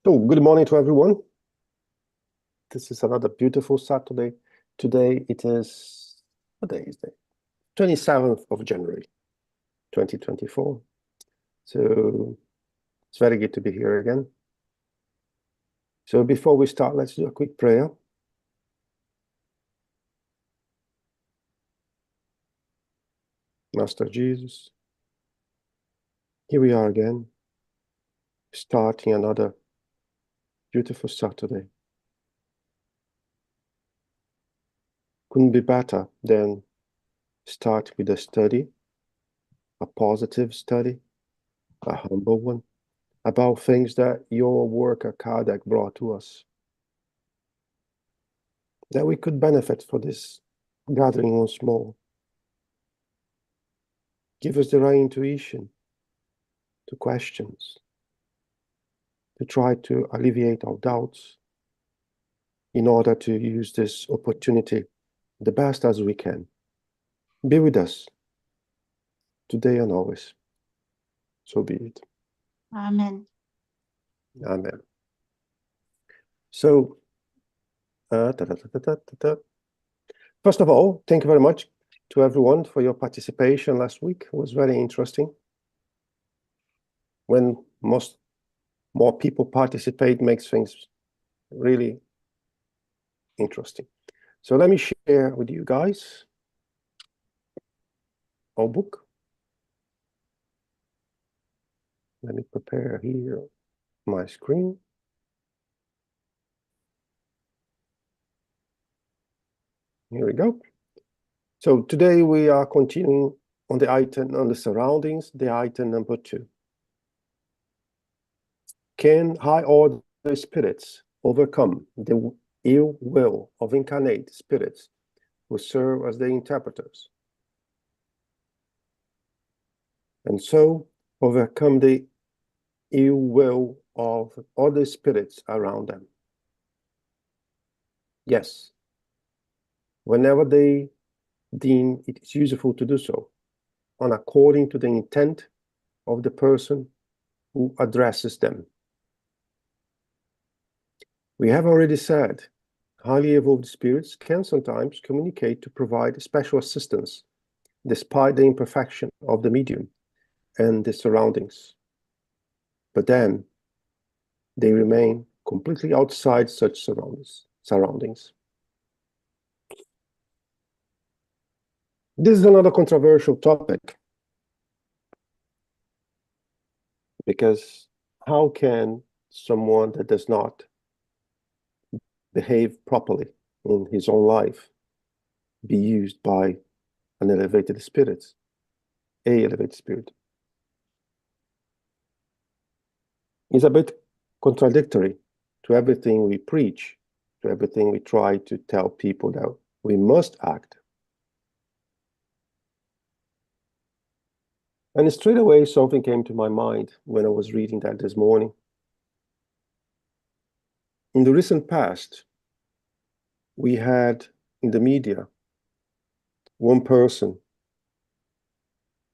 So, good morning to everyone. This is another beautiful Saturday. Today it is, what day is it? 27th of January, 2024. So, it's very good to be here again. So, before we start, let's do a quick prayer. Master Jesus, here we are again, starting another beautiful Saturday. Couldn't be better than start with a study, a positive study, a humble one, about things that your worker Kardec brought to us, that we could benefit for this gathering once more. Give us the right intuition to questions, to try to alleviate our doubts in order to use this opportunity the best as we can. Be with us today and always. So be it. Amen. Amen. So, first of all, thank you very much to everyone for your participation last week. It was very interesting. When more people participate, makes things really interesting. So let me share with you guys our book. Let me prepare here my screen. Here we go. So today we are continuing on the item on the surroundings, the item number 2. Can high order spirits overcome the ill will of incarnate spirits who serve as their interpreters, and so overcome the ill will of other spirits around them? Yes, whenever they deem it is useful to do so, and according to the intent of the person who addresses them. We have already said, highly evolved spirits can sometimes communicate to provide special assistance, despite the imperfection of the medium and the surroundings. But then, they remain completely outside such surroundings. This is another controversial topic, because how can someone that does not behave properly in his own life be used by an elevated spirit, a elevated spirit? It's a bit contradictory to everything we preach, to everything we try to tell people that we must act. And straight away, something came to my mind when I was reading that this morning. In the recent past, we had in the media one person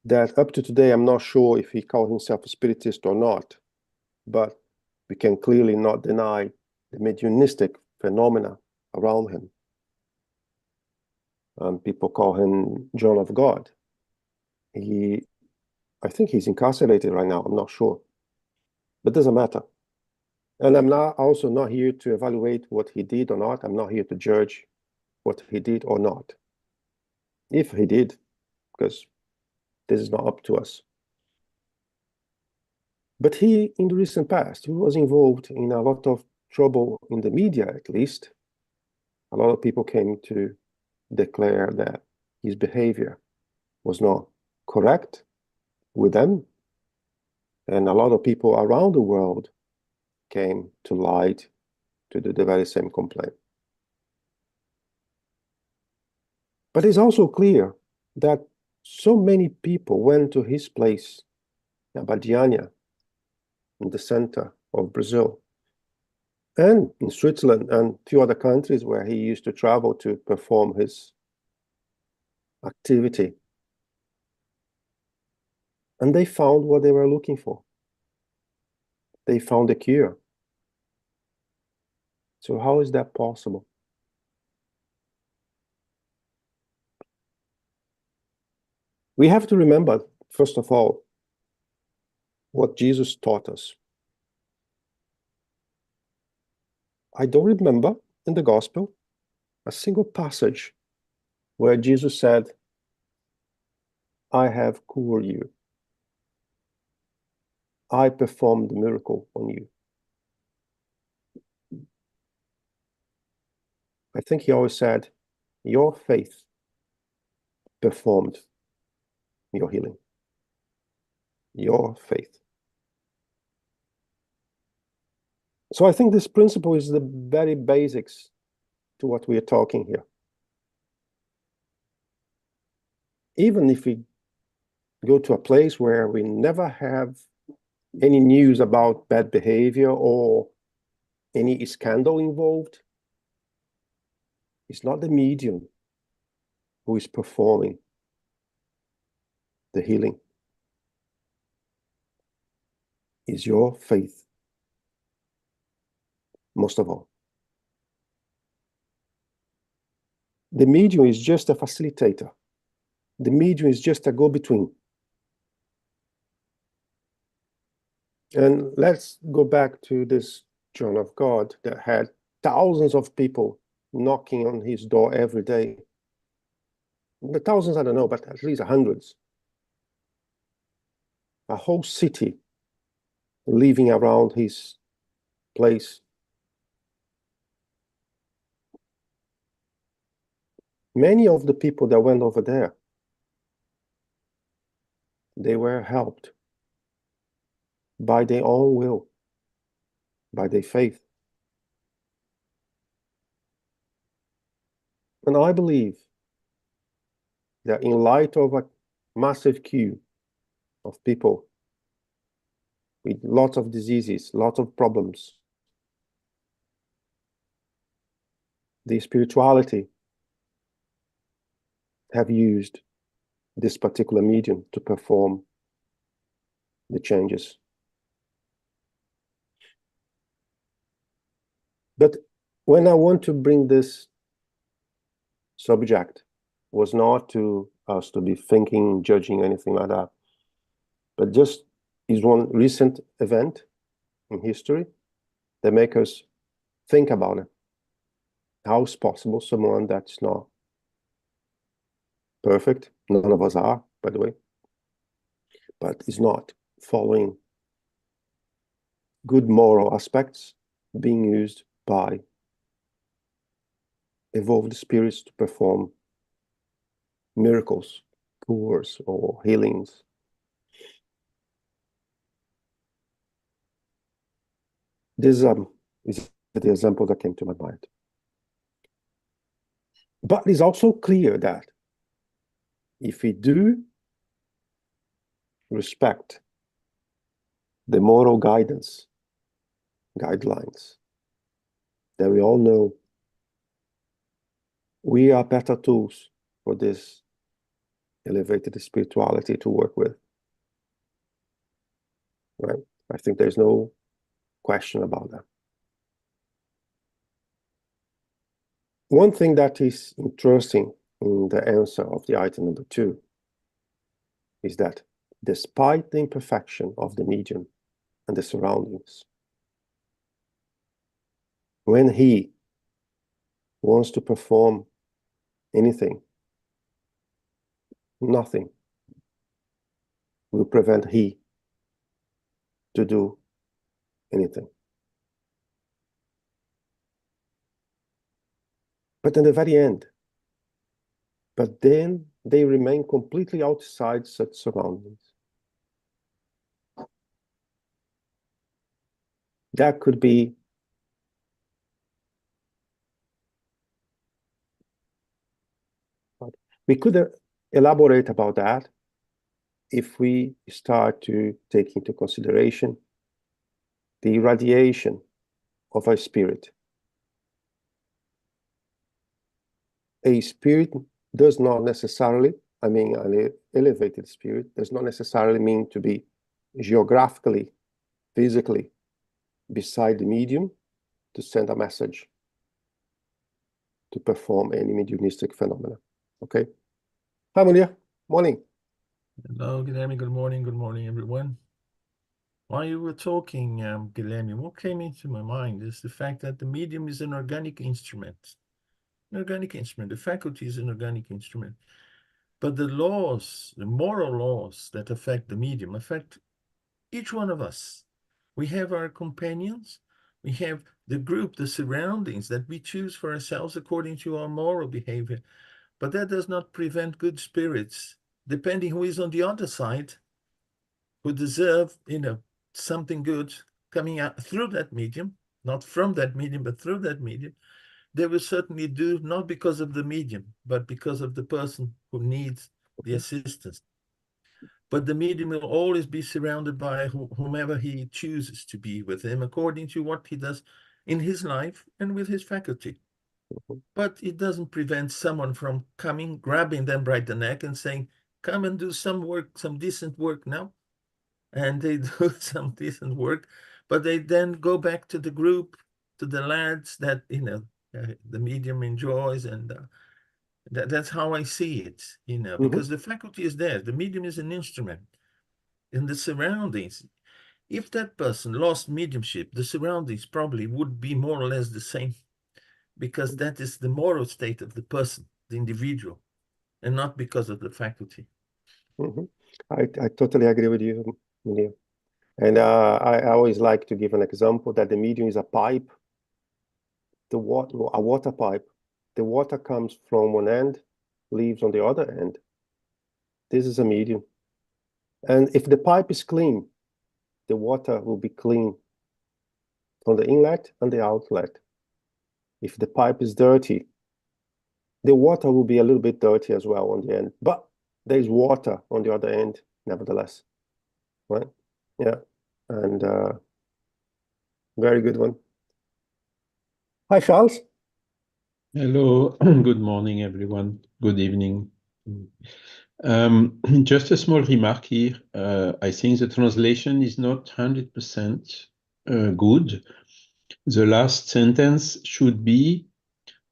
that up to today, I'm not sure if he called himself a spiritist or not, but we can clearly not deny the mediumistic phenomena around him. People call him John of God. I think he's incarcerated right now, I'm not sure, but doesn't matter. And I'm also not here to evaluate what he did or not. I'm not here to judge what he did or not. If he did, because this is not up to us. But he, in the recent past, he was involved in a lot of trouble in the media, at least. A lot of people came to declare that his behavior was not correct with them. And a lot of people around the world came to light to do the very same complaint. But it's also clear that so many people went to his place, Abadiânia, in the center of Brazil, and in Switzerland and a few other countries where he used to travel to perform his activity. And they found what they were looking for. They found a cure. So how is that possible? We have to remember, first of all, what Jesus taught us. I don't remember in the gospel a single passage where Jesus said, I have cured you. I performed the miracle on you. I think he always said, your faith performed your healing. Your faith. So I think this principle is the very basics to what we are talking here. Even if we go to a place where we never have any news about bad behavior or any scandal involved, it's not the medium who is performing the healing. It's your faith, most of all. The medium is just a facilitator. The medium is just a go-between. And let's go back to this John of God that had thousands of people knocking on his door every day. The thousands, I don't know, but at least hundreds. A whole city living around his place. Many of the people that went over there, they were helped by their own will, by their faith. And I believe that in light of a massive queue of people with lots of diseases, lots of problems, the spirituality have used this particular medium to perform the changes. But when I want to bring this subject, was not to us to be thinking, judging, anything like that, but just is one recent event in history that make us think about it. How is possible someone that's not perfect, none of us are, by the way, but is not following good moral aspects being used by evolved spirits to perform miracles, cures, or healings. This is the example that came to my mind. But it's also clear that if we do respect the moral guidelines that we all know, we are better tools for this elevated spirituality to work with. Right? I think there's no question about that. One thing that is interesting in the answer of the item number 2 is that despite the imperfection of the medium and the surroundings, when he wants to perform anything, nothing will prevent he to do anything. But in the very end, but then they remain completely outside such surroundings. That could be we could elaborate about that if we start to take into consideration the irradiation of a spirit. A spirit does not necessarily, I mean, an elevated spirit does not necessarily mean to be geographically, physically beside the medium, to send a message, to perform any mediumistic phenomena. Okay? Hi, Munir. Morning. Hello, Guilherme. Good morning, everyone. While you were talking, Guilherme, what came into my mind is the fact that the medium is an organic instrument. An organic instrument. The faculty is an organic instrument. But the laws, the moral laws that affect the medium, affect each one of us. We have our companions. We have the group, the surroundings that we choose for ourselves according to our moral behavior. But that does not prevent good spirits, depending who is on the other side, who deserve, something good coming out through that medium, not from that medium, but through that medium. They will certainly do, not because of the medium, but because of the person who needs the assistance. But the medium will always be surrounded by whomever he chooses to be with him, according to what he does in his life and with his faculty. But it doesn't prevent someone from coming, grabbing them by the neck and saying, come and do some work, some decent work now. And they do some decent work, but they then go back to the group, to the lads that, the medium enjoys. And that's how I see it, because the faculty is there. The medium is an instrument in the surroundings. If that person lost mediumship, the surroundings probably would be more or less the same, because that is the moral state of the person, the individual, and not because of the faculty. I totally agree with you, Munir. And I always like to give an example that the medium is a pipe, a water pipe. The water comes from one end, leaves on the other end. This is a medium. And if the pipe is clean, the water will be clean from the inlet and the outlet. If the pipe is dirty, the water will be a little bit dirty as well on the end, but there's water on the other end, nevertheless, right? Yeah, and very good one. Hi, Charles. Hello, good morning, everyone. Good evening. Just a small remark here. I think the translation is not 100% good. The last sentence should be,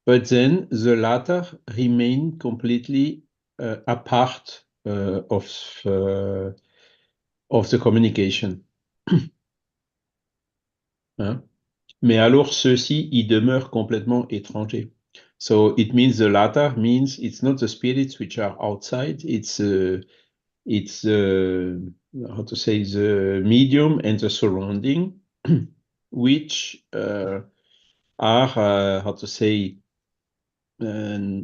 but then the latter remain completely apart of the communication. Hein? Mais alors ceux-ci y demeurent complètement étrangers. So it means the latter means it's not the spirits which are outside, it's how to say, the medium and the surrounding, which are how to say,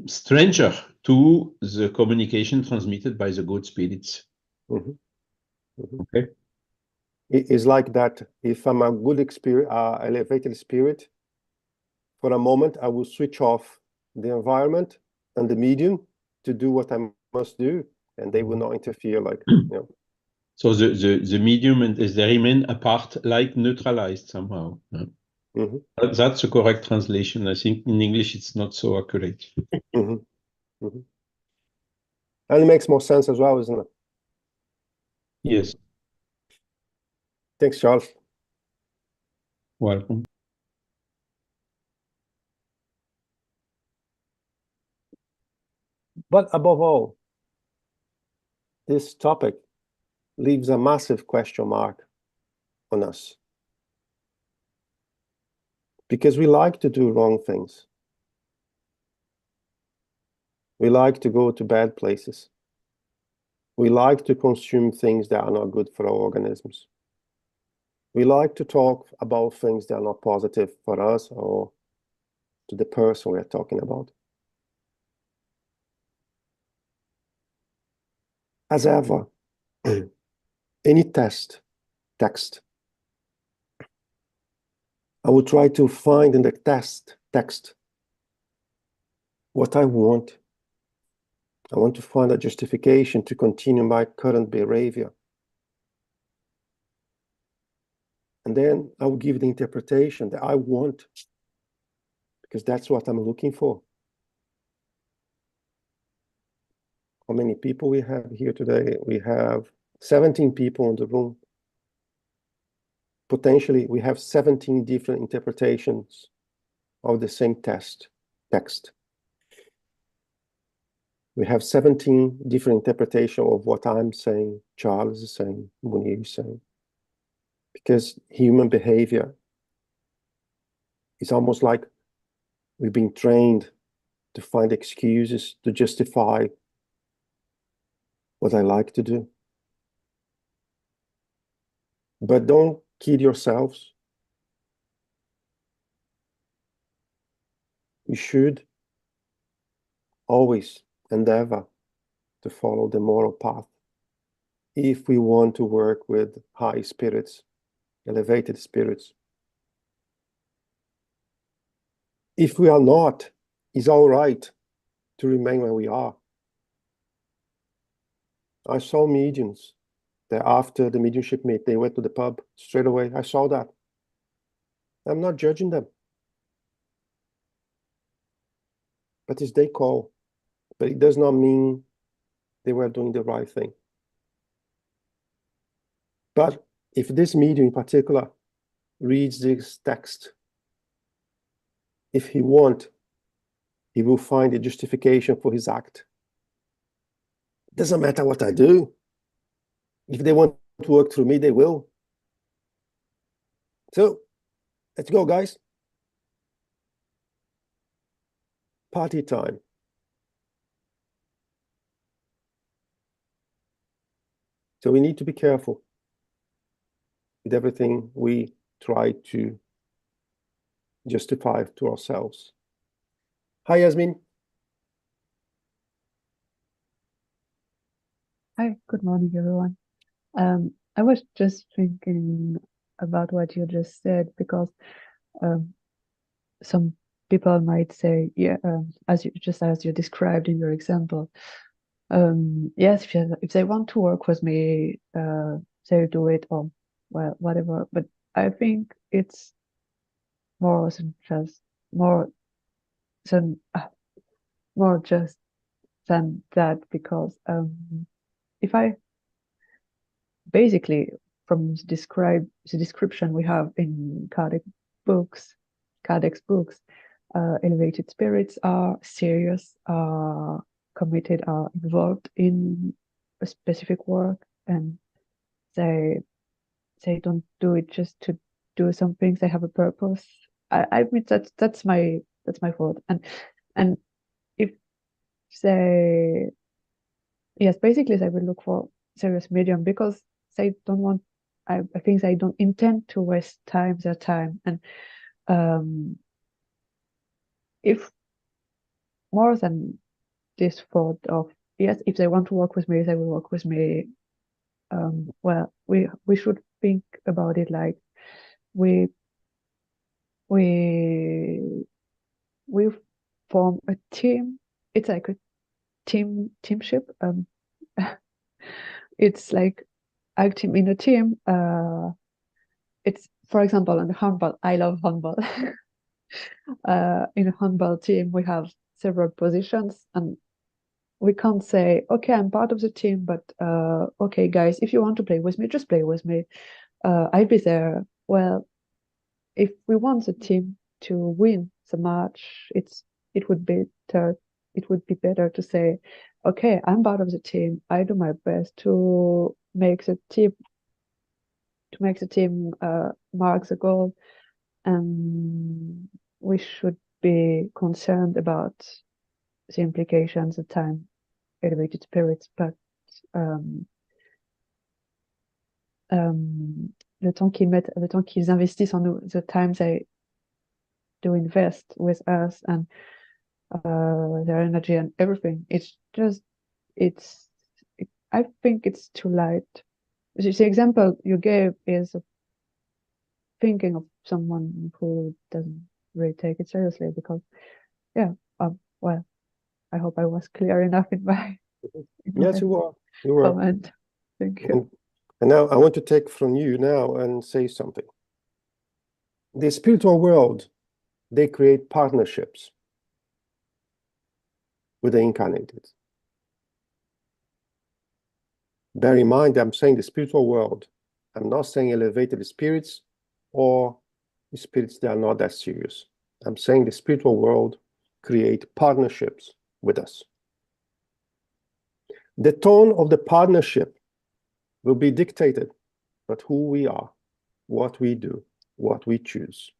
stranger to the communication transmitted by the good spirits. Okay. It is like that. If I'm a good elevated spirit, for a moment, I will switch off the environment and the medium to do what I must do, and they will not interfere. So the medium and they remain apart, like neutralized somehow. That's a correct translation. I think in English it's not so accurate. And it makes more sense as well, isn't it? Yes. Thanks, Charles. Welcome. But above all, this topic leaves a massive question mark on us. Because we like to do wrong things. We like to go to bad places. We like to consume things that are not good for our organisms. We like to talk about things that are not positive for us or to the person we are talking about. As ever, any text, I will try to find in the text what I want. I want to find a justification to continue my current behavior. And then I will give the interpretation that I want, because that's what I'm looking for. How many people we have here today? We have 17 people in the room. Potentially, we have 17 different interpretations of the same text. We have 17 different interpretations of what I'm saying, Charles is saying, Munir is saying. Because human behavior is almost like we've been trained to find excuses to justify what I like to do. But don't kid yourselves. You should always endeavor to follow the moral path if we want to work with high spirits, elevated spirits. If we are not, it's all right to remain where we are. I saw mediums that after the mediumship meet, they went to the pub straight away. I saw that. I'm not judging them. But it's their call. But it does not mean they were doing the right thing. But if this medium in particular reads this text, if he wants, he will find a justification for his act. It doesn't matter what I do. If they want to work through me, they will. So, let's go, guys. Party time. So we need to be careful with everything we try to justify to ourselves. Hi, Yasmin. Hi, good morning, everyone. I was just thinking about what you just said, because some people might say, yeah, as you described in your example, yes, if they want to work with me, they'll do it, or well, whatever. But I think it's more than just than that, because if I basically, from the description we have in Kardec's books, elevated spirits are serious, are committed, are involved in a specific work, and they don't do it just to do something. They have a purpose. I mean, that's my thought. And if they, yes, basically they will look for serious medium because they don't want, I think they don't intend to waste their time. And if more than this thought of, yes, if they want to work with me, they will work with me. Well, we should think about it like we form a team. It's like a teamship. It's like acting in a team. It's, for example, in handball. I love handball. In a handball team, we have several positions, and we can't say, okay, I'm part of the team, but okay, guys, if you want to play with me, just play with me. I'll be there. Well, if we want the team to win the match, it would be better to say, okay, I'm part of the team. I do my best to make the team mark the goal, and we should be concerned about the implications of time, elevated spirits, but le temps qu'ils investissent en nous, the time they do invest with us, and their energy and everything. I think it's too light. The example you gave is thinking of someone who doesn't really take it seriously, because, yeah, well, I hope I was clear enough in my Yes, you were. You were. comment. Thank you. And now I want to take from you now and say something. The spiritual world, they create partnerships with the incarnated. Bear in mind, I'm saying the spiritual world. I'm not saying elevated spirits or spirits that are not that serious. I'm saying the spiritual world create partnerships with us. The tone of the partnership will be dictated by who we are, what we do, what we choose.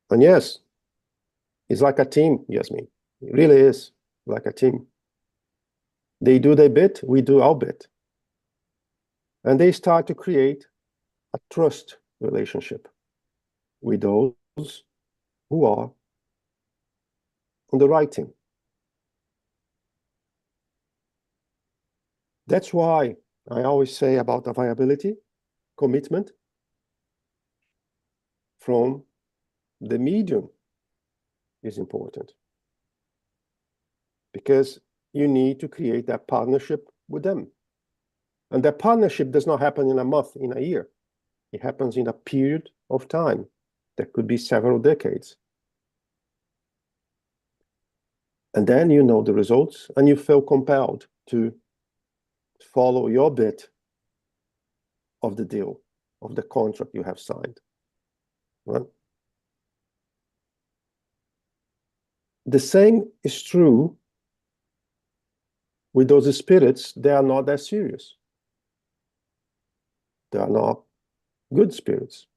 And yes, it's like a team, Yasmin. It really is like a team. They do their bit, we do our bit. And they start to create a trust relationship with those who are on the right team. That's why I always say about availability, commitment from the medium is important. Because you need to create that partnership with them. And that partnership does not happen in a month, in a year. It happens in a period of time that could be several decades. And then you know the results and you feel compelled to follow your bit of the deal, of the contract you have signed. Right? The same is true with those spirits. They are not that serious. They are not good spirits.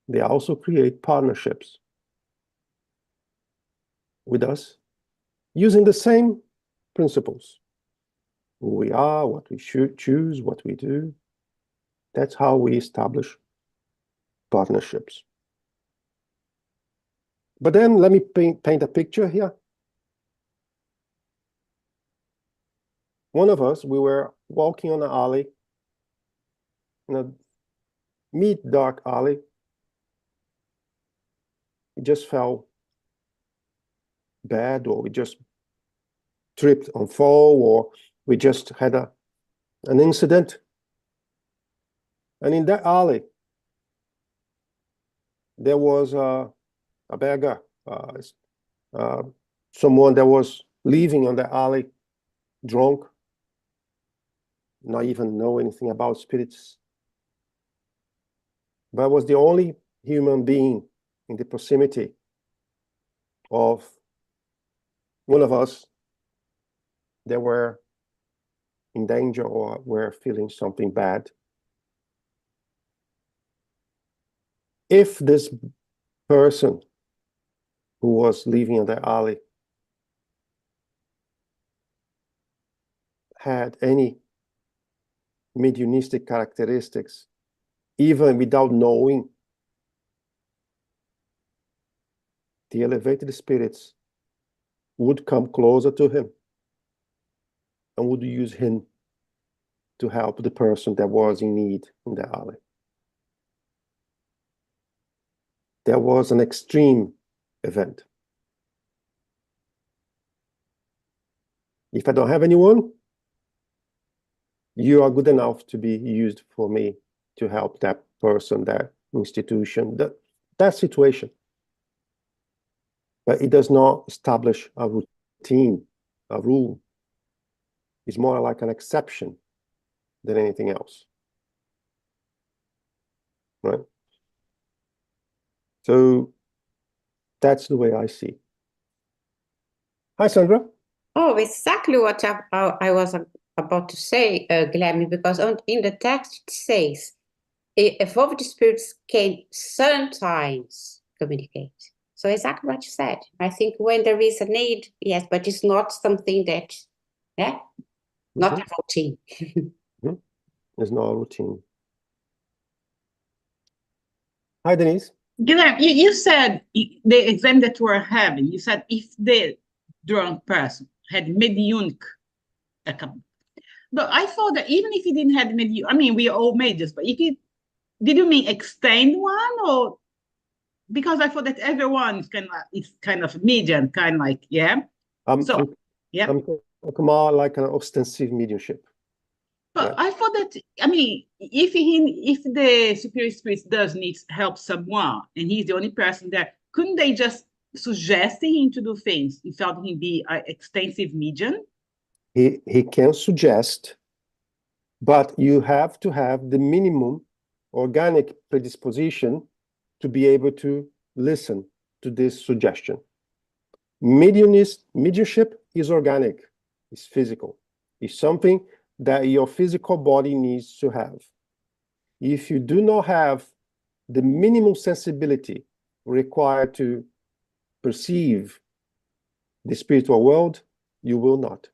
They also create partnerships with us using the same principles. Who we are, what we should choose, what we do. That's how we establish partnerships. But then let me paint a picture here. One of us, we were walking on an alley, in a mid-dark alley. We just felt bad, or we just tripped and fall, or we just had an incident. And in that alley, there was a beggar, someone that was living on the alley, drunk, not even know anything about spirits, but was the only human being in the proximity of one of us that were in danger or were feeling something bad. If this person who was living in the alley had any mediumistic characteristics, even without knowing, the elevated spirits would come closer to him and would use him to help the person that was in need in the alley. There was an extreme event. If I don't have anyone, you are good enough to be used for me to help that person, that institution, that situation. But it does not establish a routine, a rule. It's more like an exception than anything else. Right? So that's the way I see. Hi, Sandra. Oh, exactly what I was about to say, Guilherme, because in the text it says, evolved spirits can sometimes communicate. So exactly what you said. I think when there is a need, yes, but it's not something that, yeah, not a routine. It's not a routine. Hi, Denise. Guilherme, you said the exam that we're having, you said if the drunk person had mediunic, but I thought that even if he didn't have medium, I mean, we are all majors, but if he, did you mean extend one, or because I thought that everyone is kind of medium, kind of like, yeah. So yeah, I'm talking more like an ostensive mediumship. But I thought that, I mean, if the superior spirit does need help someone and he's the only person there, couldn't they just suggest him to do things without him be an extensive medium? He can suggest, but you have to have the minimum organic predisposition to be able to listen to this suggestion. Mediumship is organic, it's physical. It's something that your physical body needs to have. If you do not have the minimum sensibility required to perceive the spiritual world, you will not.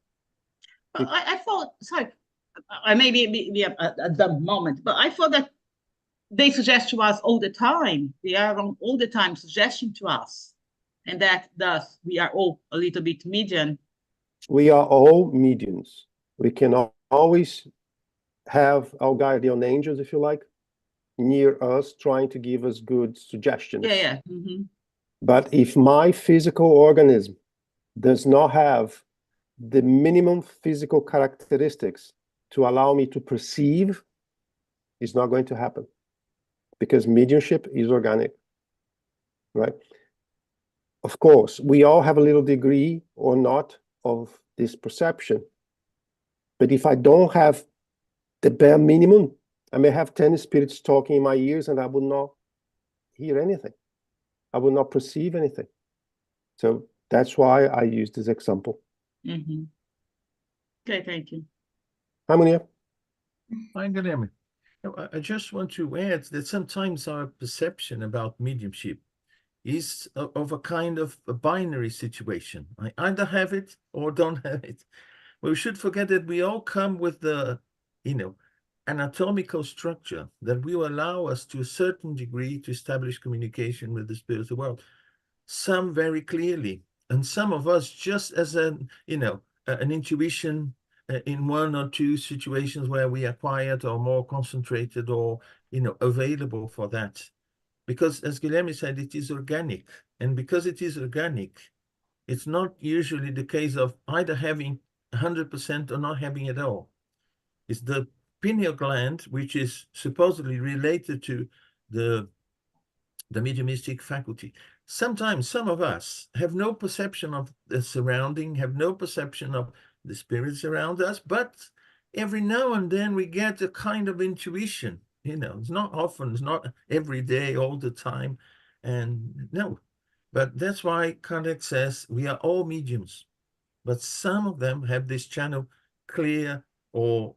I thought, sorry, I may be at the moment, but I thought that they suggest to us all the time. They are all the time suggesting to us. And that thus we are all a little bit medium. We are all mediums. We can always have our guardian angels, if you like, near us, trying to give us good suggestions. Yeah. Mm-hmm. But if my physical organism does not have the minimum physical characteristics to allow me to perceive, it's not going to happen. Because mediumship is organic, right? Of course, we all have a little degree or not of this perception. But if I don't have the bare minimum, I may have 10 spirits talking in my ears and I will not hear anything. I will not perceive anything. So that's why I use this example. Mm-hmm. Okay, thank you. Harmonia? Hi, Guilherme. I just want to add that sometimes our perception about mediumship is of a kind of a binary situation. I either have it or don't have it. We should forget that we all come with the, anatomical structure that will allow us to a certain degree to establish communication with the spiritual world. Some very clearly, and some of us just as an intuition in one or two situations where we are quiet or more concentrated or, available for that. Because as Guilherme said, it is organic. And because it is organic, it's not usually the case of either having 100% or not having it all. It's the pineal gland, which is supposedly related to the mediumistic faculty. Sometimes some of us have no perception of the surrounding, have no perception of the spirits around us, but every now and then we get a kind of intuition. It's not often, it's not every day, all the time. And no, but that's why Kardec says we are all mediums, but some of them have this channel clear or,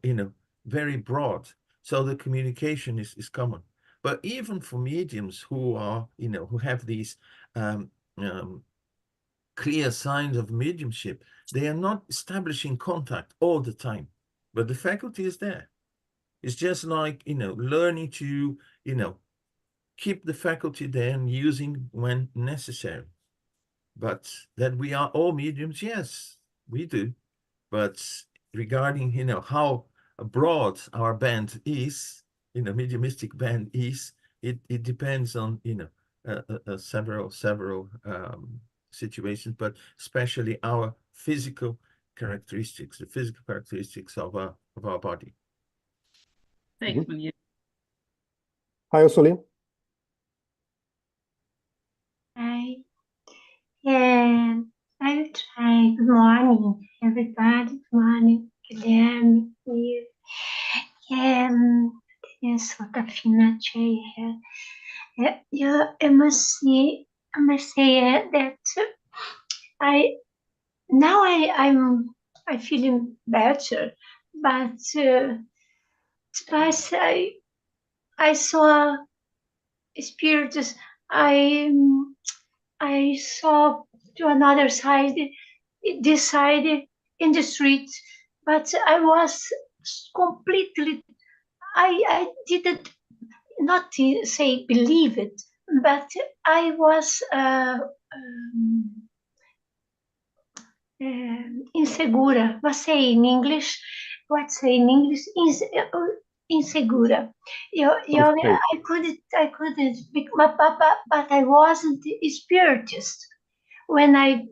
very broad. So the communication is common. But even for mediums who are, who have these clear signs of mediumship, they are not establishing contact all the time, but the faculty is there. It's just like, learning to, keep the faculty there and using when necessary. But that we are all mediums, yes, we do. But regarding, how broad our band is, mediumistic band is, it depends on, several situations, but especially our physical characteristics, the physical characteristics of our body. Thanks, Maria. Hi, Ursuline. Hi. I will try. Good morning, everybody. Good morning, Guilherme. Yes, what a fina chair. I must say that I'm feeling better, but twice I saw spirits. I saw to another side, this side in the street, but I was completely, I didn't not say believe it, but I was insegura. What's say in English? Insegura. Okay. I couldn't, but I wasn't a spiritist. When I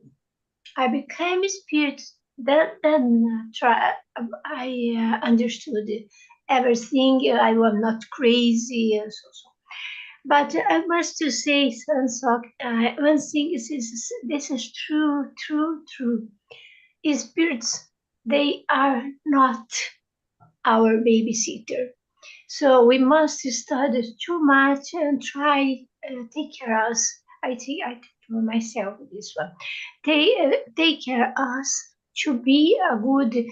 became a spiritist, then I understood everything. I was not crazy, so. But I must to say, Sansok, one thing is this is true. Spirits, they are not our babysitter. So we must study too much and try take care of us I think to myself this one. They take care us to be a good,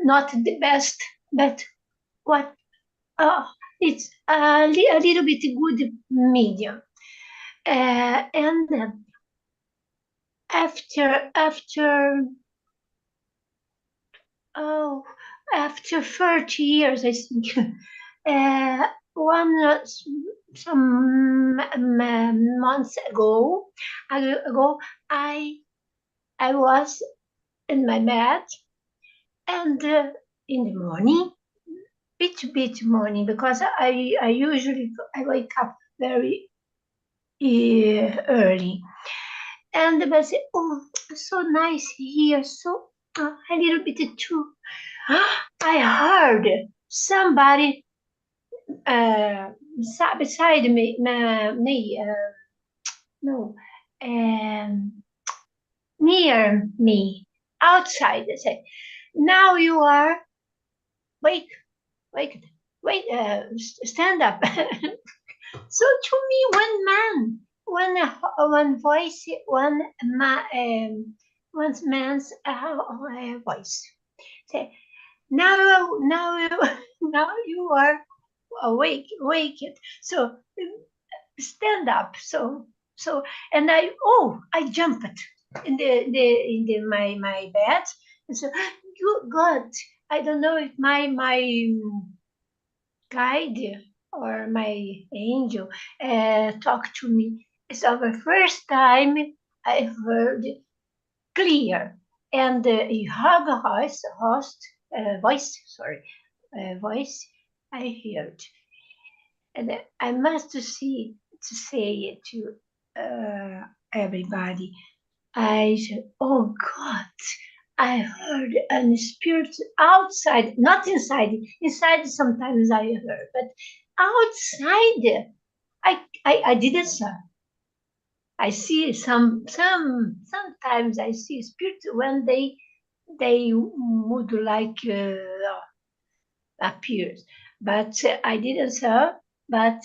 not the best, but what it's a little bit good medium. And after 30 years, I think, some months ago, I was in my bed, and in the morning, bit morning, because I usually wake up very early, and I said, oh, so nice here, so a little bit too. I heard somebody beside me, no, near me, outside. I said, now you are, wake, stand up. So to me, one man, one voice, one man's voice. Say, now you are awake. So stand up. So and I jumped in my bed. And so God, I don't know if my guide or my angel talked to me. It's the first time I heard clear, and you have a voice I heard, and I must say it to everybody. I said, oh God, I heard a spirit outside, not inside. Inside sometimes I heard, but outside, I didn't saw. I see sometimes I see spirit when they would like appears, but I didn't saw. But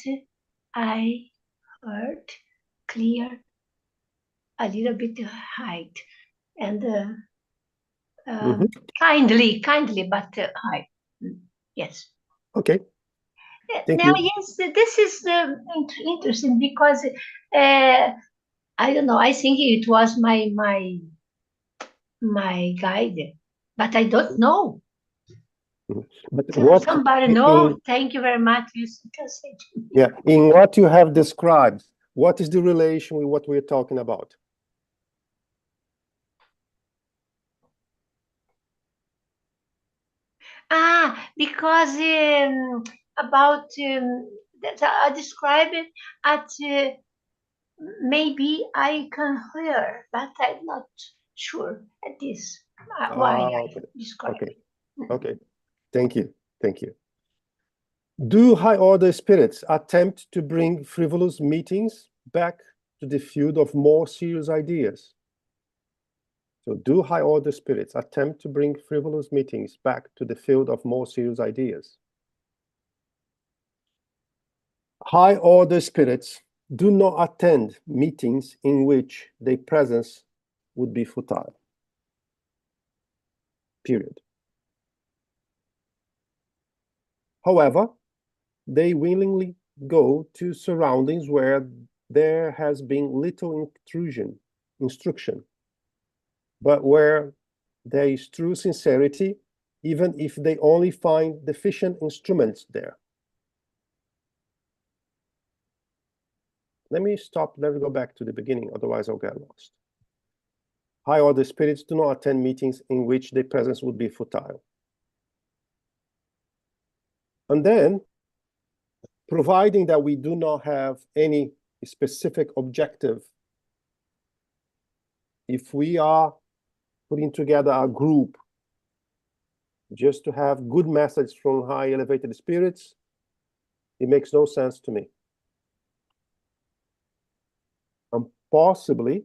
I heard clear, a little bit height, and kindly, but high. Yes. Okay. Thank Now, you. yes, this is interesting because I don't know. I think it was my guide, but I don't know. But what Somebody know? Thank you very much. Yeah, in what you have described, what is the relation with what we're talking about? Because about that I describe it at maybe I can hear, but I'm not sure at this why I describe okay. it. Okay, thank you. Do high order spirits attempt to bring frivolous meetings back to the field of more serious ideas? So do high order spirits attempt to bring frivolous meetings back to the field of more serious ideas? High order spirits do not attend meetings in which their presence would be futile. Period. However, they willingly go to surroundings where there has been little instruction, but where there is true sincerity, even if they only find deficient instruments there. Let me go back to the beginning, otherwise I'll get lost. High order spirits do not attend meetings in which their presence would be futile. And then, providing that we do not have any specific objective, if we are putting together a group just to have good messages from high elevated spirits, it makes no sense to me. And possibly,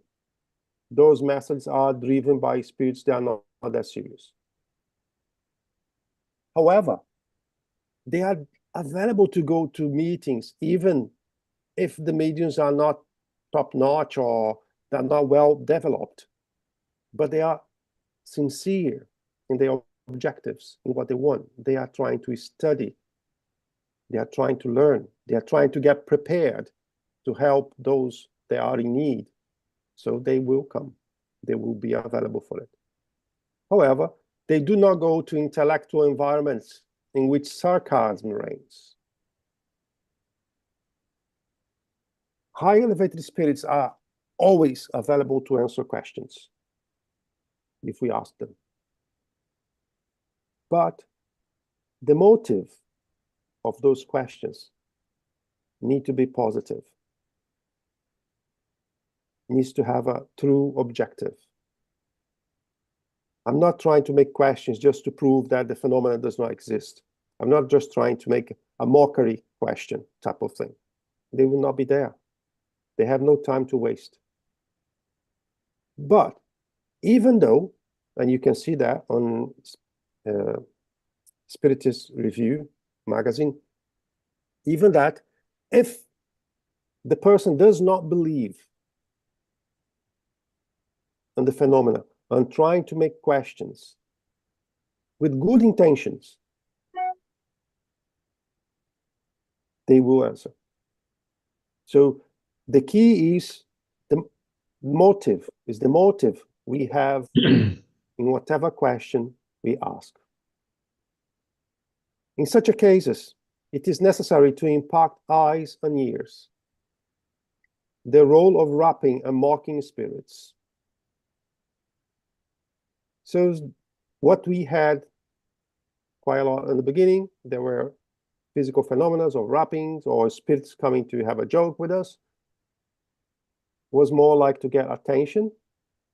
those messages are driven by spirits that are not that serious. However, they are available to go to meetings, even if the mediums are not top-notch or they're not well developed, but they are sincere in their objectives, in what they want. They are trying to study. They are trying to learn. They are trying to get prepared to help those that are in need. So they will come. They will be available for it. However, they do not go to intellectual environments in which sarcasm reigns. High elevated spirits are always available to answer questions if we ask them. But the motive of those questions need to be positive. Needs to have a true objective. I'm not trying to make questions just to prove that the phenomenon does not exist. I'm not just trying to make a mockery question type of thing. They will not be there. They have no time to waste. But even though, and you can see that on Spiritist Review magazine, even that, if the person does not believe in the phenomena and trying to make questions with good intentions, they will answer. So the key is the motive we have in whatever question we ask. In such a cases, it is necessary to impact eyes and ears. The role of rapping and mocking spirits. So what we had quite a lot in the beginning, there were physical phenomena or rappings or spirits coming to have a joke with us, was more like to get attention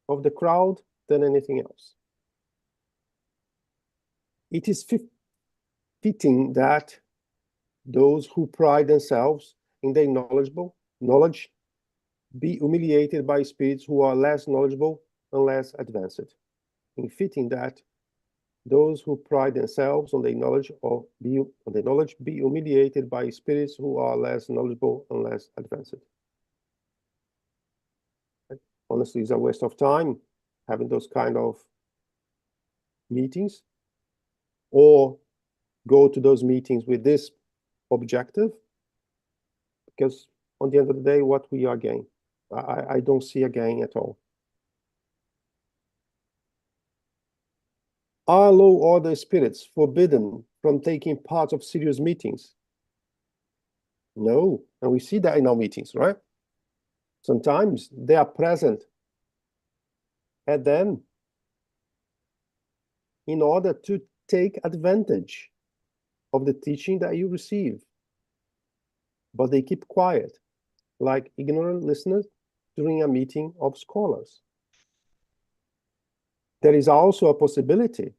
of the crowd than anything else. It is fitting that those who pride themselves in their knowledge be humiliated by spirits who are less knowledgeable and less advanced. In fitting that those who pride themselves on their knowledge be humiliated by spirits who are less knowledgeable and less advanced. Honestly, it's a waste of time having those kind of meetings, or go to those meetings with this objective, because on the end of the day, what we are gain? I don't see a gain at all. Are low order spirits forbidden from taking part of serious meetings? No, and we see that in our meetings, right? Sometimes they are present at them in order to take advantage of the teaching that you receive. But they keep quiet, like ignorant listeners during a meeting of scholars. There is also a possibility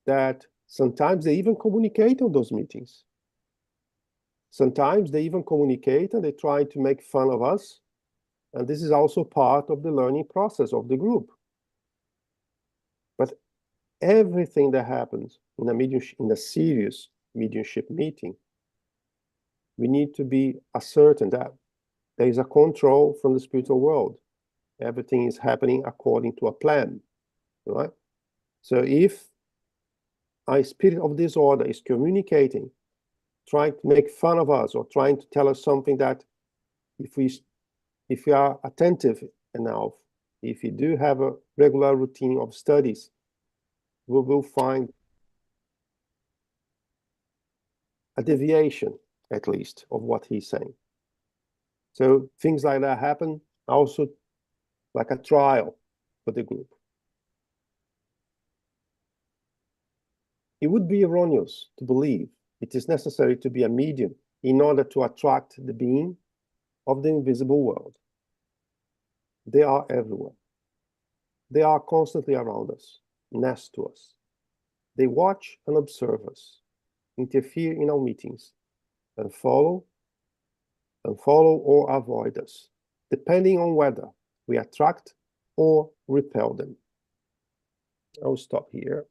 that sometimes they even communicate on those meetings. Sometimes they even communicate and they try to make fun of us. And this is also part of the learning process of the group. But everything that happens in a serious mediumship meeting, we need to be certain that there is a control from the spiritual world. Everything is happening according to a plan, right? So if a spirit of disorder is communicating, trying to make fun of us or trying to tell us something that if we are attentive enough, if we do have a regular routine of studies, we will find a deviation, at least, of what he's saying. So things like that happen, also like a trial for the group. It would be erroneous to believe it is necessary to be a medium in order to attract the being of the invisible world. They are everywhere. They are constantly around us, next to us. They watch and observe us, interfere in our meetings, and follow or avoid us, depending on whether we attract or repel them. I'll stop here.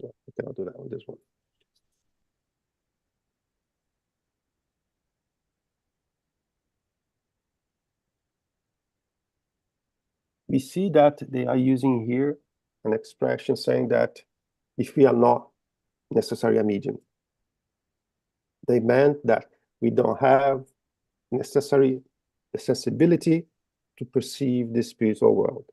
No, I cannot do that on this one. we see that they are using here an expression saying that if we are not necessarily a medium, they meant that we don't have necessary accessibility to perceive the spiritual world.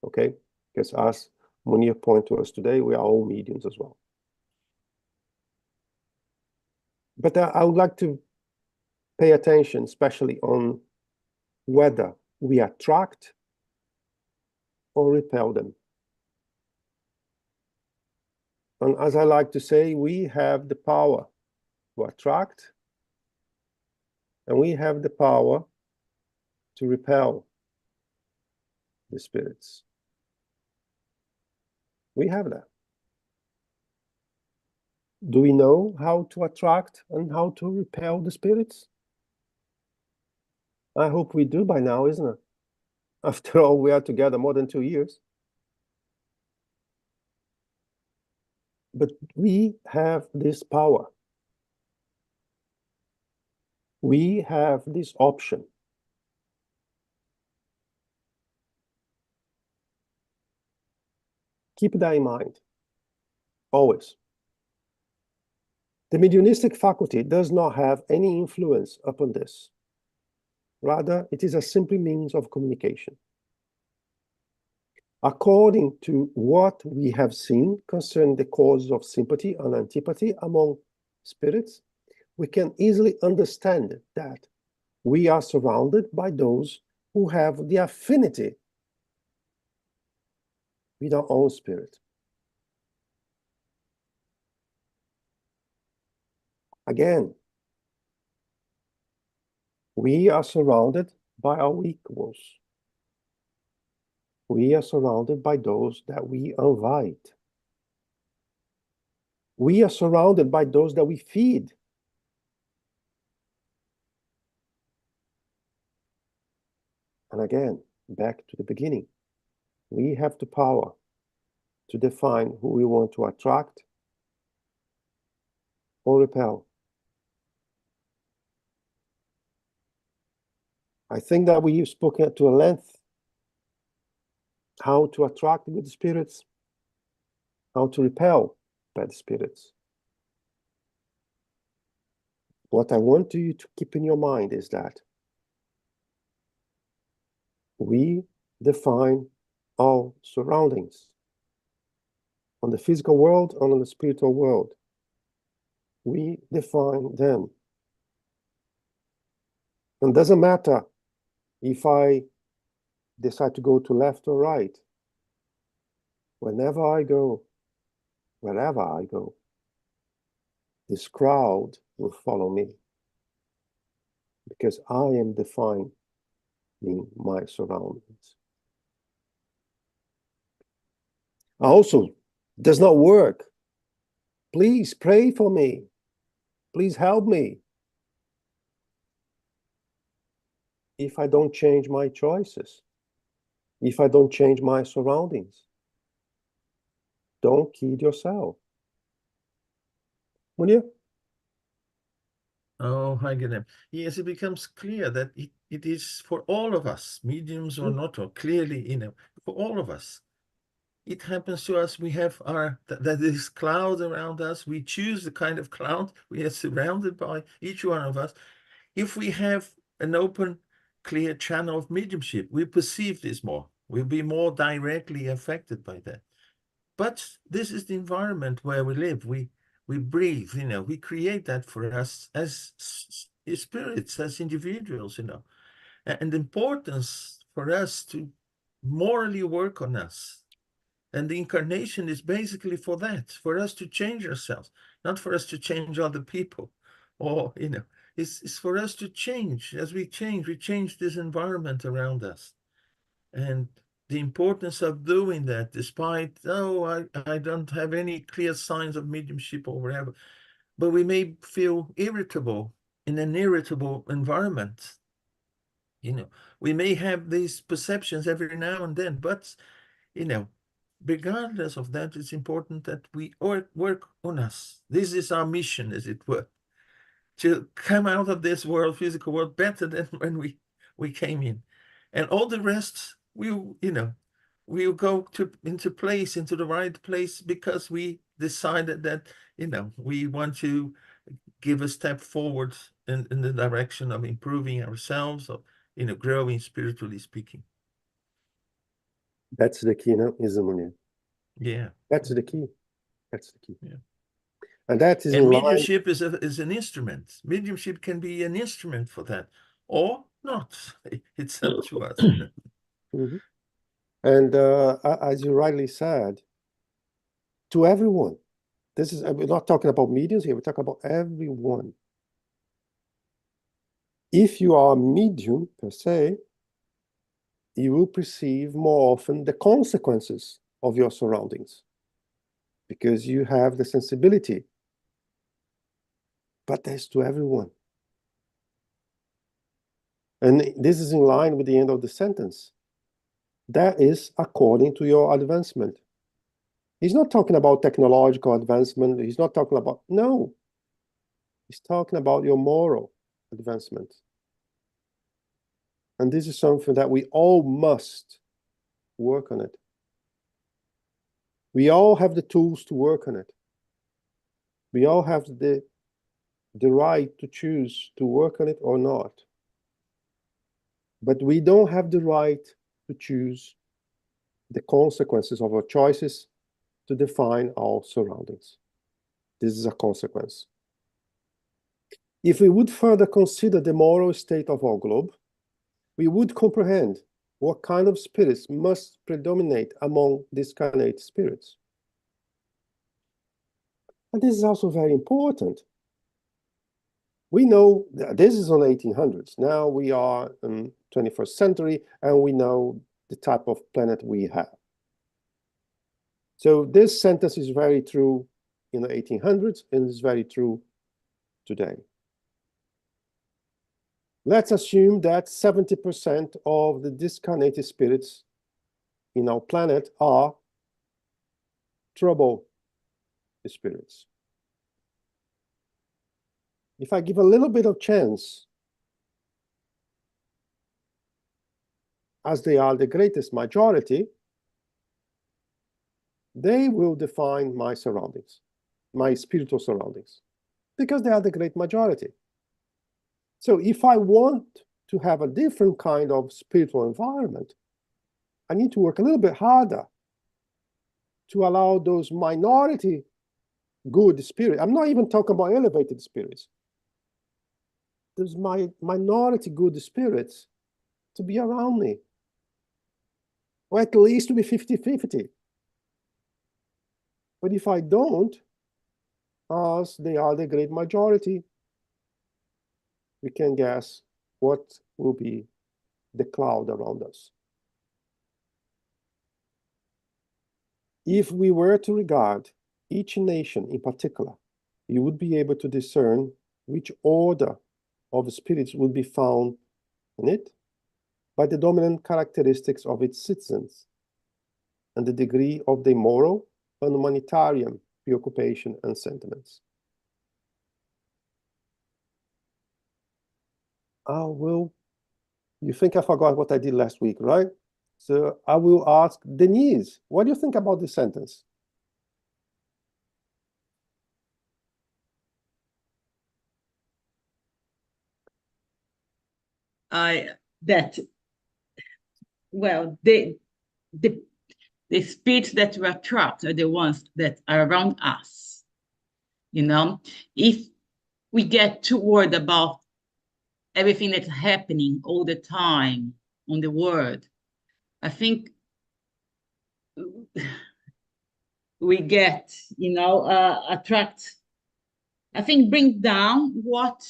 Okay? Because as Munir pointed to us today, we are all mediums as well. But I would like to pay attention, especially on whether we attract or repel them. And as I like to say, we have the power to attract, and we have the power to repel the spirits. We have that. Do we know how to attract and how to repel the spirits? I hope we do by now, isn't it? After all, we are together more than 2 years. But we have this power. We have this option. Keep that in mind, always. The mediumistic faculty does not have any influence upon this. Rather, it is a simple means of communication. According to what we have seen concerning the causes of sympathy and antipathy among spirits, we can easily understand that we are surrounded by those who have the affinity with our own spirit. Again, we are surrounded by our equals. We are surrounded by those that we invite. We are surrounded by those that we feed. And again, back to the beginning, we have the power to define who we want to attract or repel. I think that we've spoken to a length how to attract good spirits, how to repel bad spirits. What I want you to keep in your mind is that we define our surroundings on the physical world and on the spiritual world. We define them. And it doesn't matter if I decide to go to left or right. Whenever I go, wherever I go, this crowd will follow me because I am defining my surroundings. Also, does not work. Please pray for me. Please help me. If I don't change my choices, if I don't change my surroundings, don't kid yourself. Munir? Oh, hi, Guilherme. Yes, it becomes clear that it is for all of us, mediums or not, or clearly, for all of us. It happens to us, we have that this cloud around us, we choose the kind of cloud we are surrounded by, each one of us. If we have an open, clear channel of mediumship, we perceive this more. We'll be more directly affected by that. But this is the environment where we live. We breathe, we create that for us as spirits, as individuals, and the importance for us to morally work on us. And the incarnation is basically for that, for us to change ourselves, not for us to change other people. Or, it's for us to change. As we change this environment around us. And the importance of doing that, despite, I don't have any clear signs of mediumship or whatever, but we may feel irritable in an irritable environment. We may have these perceptions every now and then, but, regardless of that, it's important that we work on us. This is our mission, as it were, to come out of this world, physical world, better than when we came in. And all the rest we'll go into the right place because we decided that, we want to give a step forward in the direction of improving ourselves, of, growing spiritually speaking. That's the key, no? Is Munir. Yeah. That's the key. That's the key. Yeah. And that is And in line. mediumship is an instrument. Mediumship can be an instrument for that, or not. It's up to us. Mhm. And as you rightly said, to everyone, we're not talking about mediums here, we're talking about everyone. If you are a medium per se, you will perceive more often the consequences of your surroundings because you have the sensibility. But that's to everyone. And this is in line with the end of the sentence. That is according to your advancement. He's not talking about technological advancement. He's not talking about, no. He's talking about your moral advancement. And this is something that we all must work on it. We all have the tools to work on it. We all have the right to choose to work on it or not. But we don't have the right to choose the consequences of our choices to define our surroundings. This is a consequence. If we would further consider the moral state of our globe, we would comprehend what kind of spirits must predominate among discarnate spirits. And this is also very important. We know that this is on 1800s. Now we are in 21st century, and we know the type of planet we have. So this sentence is very true in the 1800s, and is very true today. Let's assume that 70% of the discarnated spirits in our planet are trouble spirits. If I give a little bit of chance, as they are the greatest majority, they will define my surroundings, my spiritual surroundings, because they are the great majority. So if I want to have a different kind of spiritual environment, I need to work a little bit harder to allow those minority good spirits. I'm not even talking about elevated spirits. There's minority good spirits to be around me, or at least to be 50-50. But if I don't, as they are the great majority, we can guess what will be the cloud around us. If we were to regard each nation in particular, you would be able to discern which order of spirits would be found in it by the dominant characteristics of its citizens and the degree of their moral and humanitarian preoccupation and sentiments. You think I forgot what I did last week, right? So I will ask Denise, what do you think about this sentence? The spirits that we attract are the ones that are around us. If we get too worried about everything that's happening all the time on the world, I think we get, attract, I think bring down what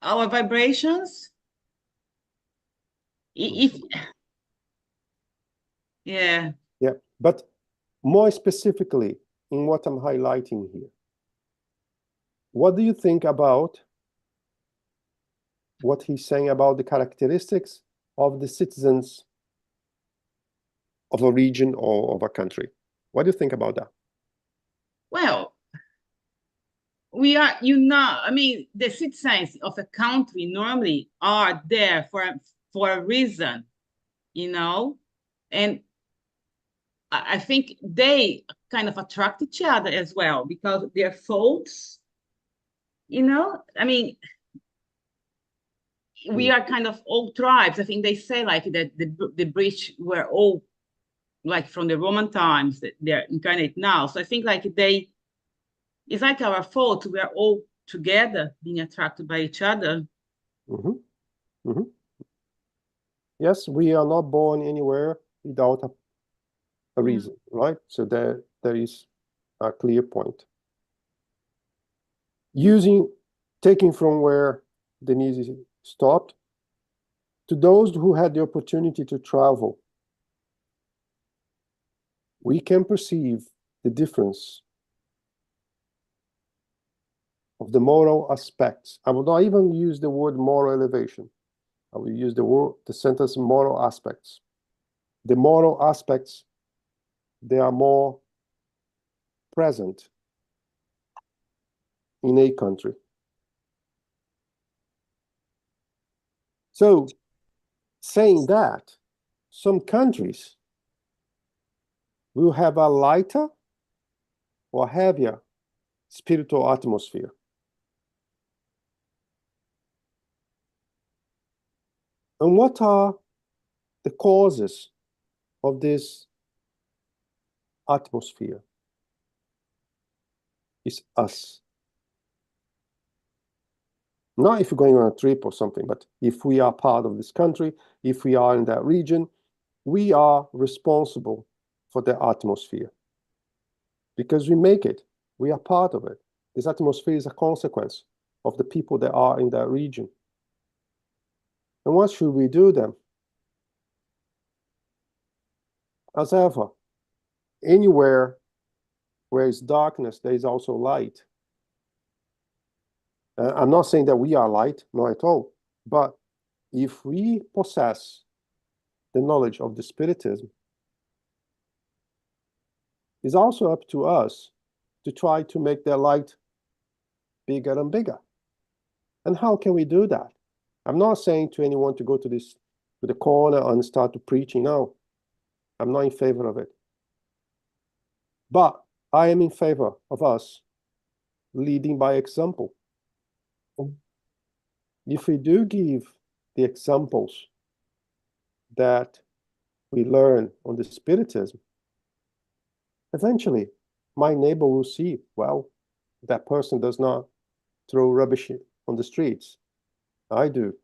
our vibrations. Yeah, but more specifically in what I'm highlighting here, what do you think about what he's saying about the characteristics of the citizens of a region or of a country? What do you think about that? Well, we are, the citizens of a country normally are there for a reason. you know, and I think they kind of attract each other as well because their faults, you know, I mean, we are kind of all tribes. I think they say like that the British were all like from the Roman times, that they're incarnate now. So I think like it's like our fault. We are all together being attracted by each other. Yes, we are not born anywhere without a reason, right? So there is a clear point. Taking from where Denise stopped, to those who had the opportunity to travel, we can perceive the difference of the moral aspects. I will not even use the word moral elevation. I will use the sentence moral aspects. The moral aspects, they are more present in a country. So, saying that, some countries will have a lighter or heavier spiritual atmosphere. And what are the causes of this atmosphere? It's us. Not if you're going on a trip or something, but if we are part of this country, if we are in that region, we are responsible for the atmosphere. Because we make it, we are part of it. This atmosphere is a consequence of the people that are in that region. And what should we do then? As ever, anywhere where is darkness, there is also light. I'm not saying that we are light, not at all. But if we possess the knowledge of the Spiritism, it's also up to us to try to make their light bigger and bigger. And how can we do that? I'm not saying to anyone to go to the corner and start to preaching. No, I'm not in favor of it. But I am in favor of us leading by example. If we do give the examples that we learn on the Spiritism, eventually my neighbor will see, well, that person does not throw rubbish on the streets. I do.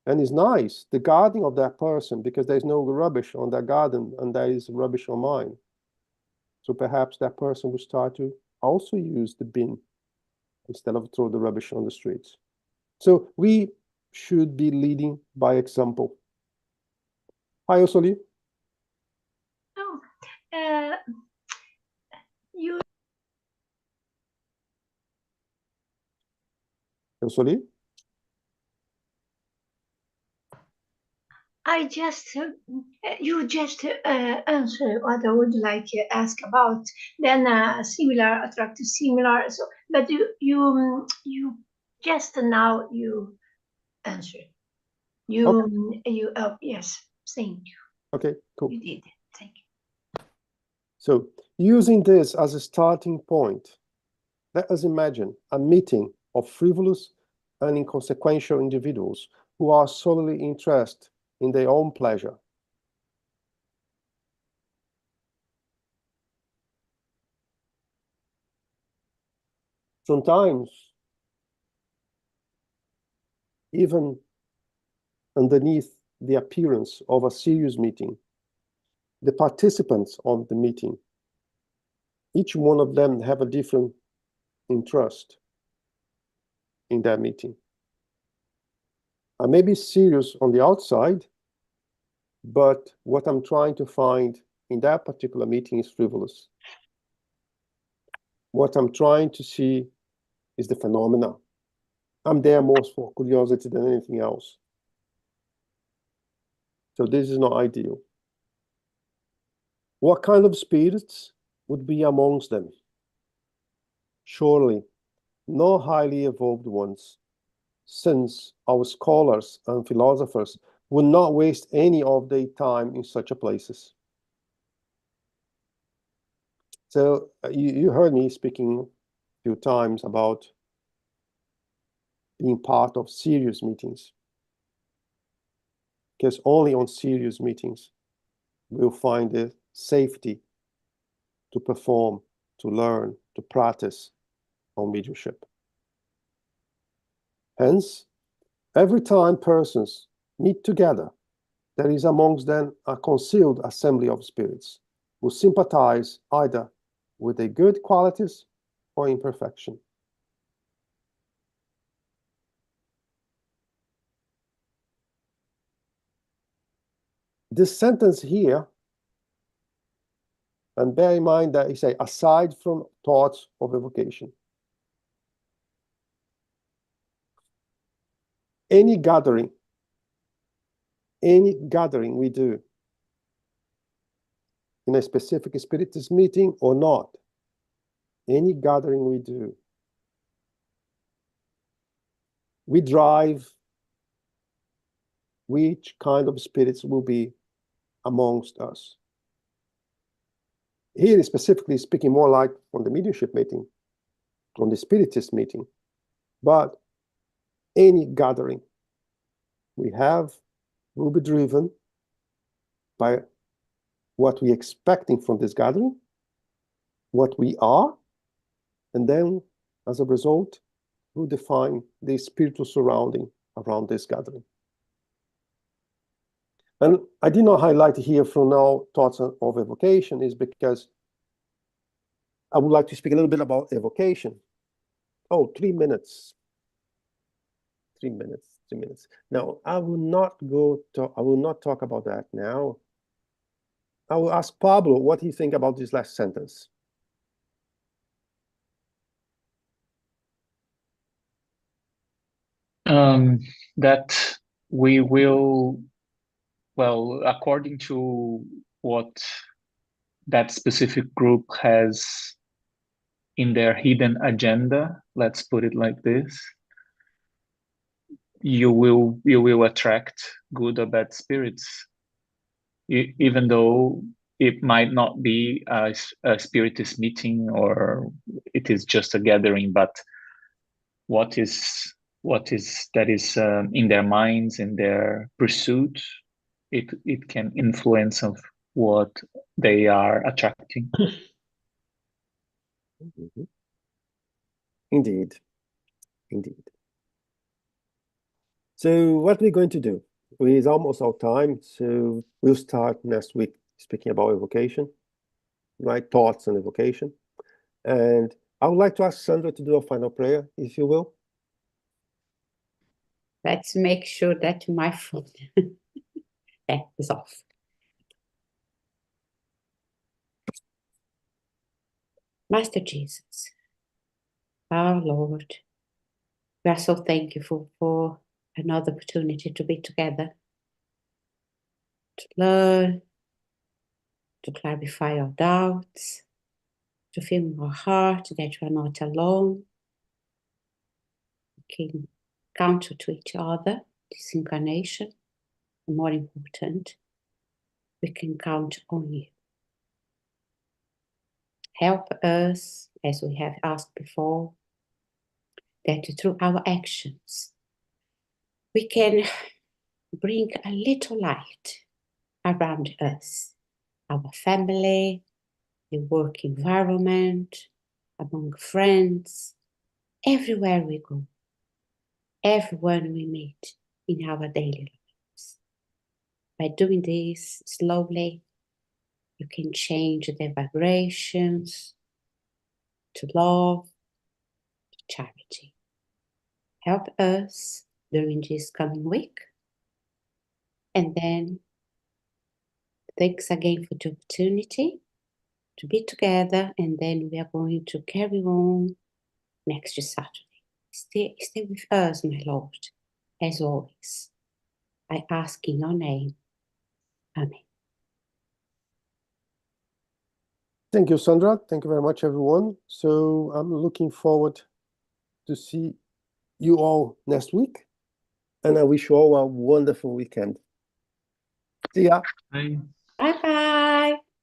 And it's nice, the gardening of that person, because there's no rubbish on that garden and there is rubbish on mine. So perhaps that person will start to also use the bin instead of throw the rubbish on the streets. So we should be leading by example. Hi, Osoli. Oh, you Osoli? you just answer what I would like to ask about. Then similar attract to similar. So, but you just now you answer. Yes, thank you. Okay, cool. You did. Thank you. So using this as a starting point, let us imagine a meeting of frivolous and inconsequential individuals who are solely interested in their own pleasure. Sometimes, even underneath the appearance of a serious meeting, the participants of the meeting, each one of them have a different interest in that meeting. I may be serious on the outside, but what I'm trying to find in that particular meeting is frivolous. What I'm trying to see is the phenomena. I'm there more for curiosity than anything else. So this is not ideal. What kind of spirits would be amongst them? Surely, no highly evolved ones, since our scholars and philosophers would not waste any of their time in such a places. So you heard me speaking a few times about being part of serious meetings, because only on serious meetings we'll find the safety to perform, to learn, to practice on mediumship. Hence, every time persons meet together, there is amongst them a concealed assembly of spirits who sympathize either with their good qualities or imperfection. This sentence here, and bear in mind that he say, aside from thoughts of evocation. Any gathering we do in a specific spiritist meeting or not, any gathering we do, we drive which kind of spirits will be amongst us. Here is specifically speaking more like on the mediumship meeting, on the spiritist meeting, but any gathering we have will be driven by what we're expecting from this gathering, what we are, and then as a result, we'll define the spiritual surrounding around this gathering. And I did not highlight here from now thoughts of evocation is because I would like to speak a little bit about evocation. Oh, 3 minutes. 3 minutes, 3 minutes. Now, I will not talk about that now. I will ask Pablo what he thinks about this last sentence. That we will, well, according to what that specific group has in their hidden agenda, let's put it like this, you will attract good or bad spirits, even though it might not be a spiritist meeting or it is just a gathering, but what is that is in their minds, in their pursuit, it can influence of what they are attracting. Mm-hmm. Indeed. So what we're going to do, it's almost our time, so we'll start next week speaking about evocation, right? Thoughts on evocation. And I would like to ask Sandra to do a final prayer, if you will. Let's make sure that my phone is off. Master Jesus, our Lord, we are so thankful for another opportunity to be together, to learn, to clarify our doubts, to feel in our heart that we are not alone. We can count to each other, this incarnation, and more important, we can count on you. Help us, as we have asked before, that through our actions, we can bring a little light around us, our family, the work environment, among friends, everywhere we go, everyone we meet in our daily lives. By doing this slowly, you can change the vibrations to love, to charity. Help us during this coming week. And then, thanks again for the opportunity to be together. And then we are going to carry on next Saturday. Stay with us, my Lord, as always. I ask in your name. Amen. Thank you, Sandra. Thank you very much, everyone. So I'm looking forward to see you all next week. And I wish you all a wonderful weekend. See ya. Bye. Bye bye.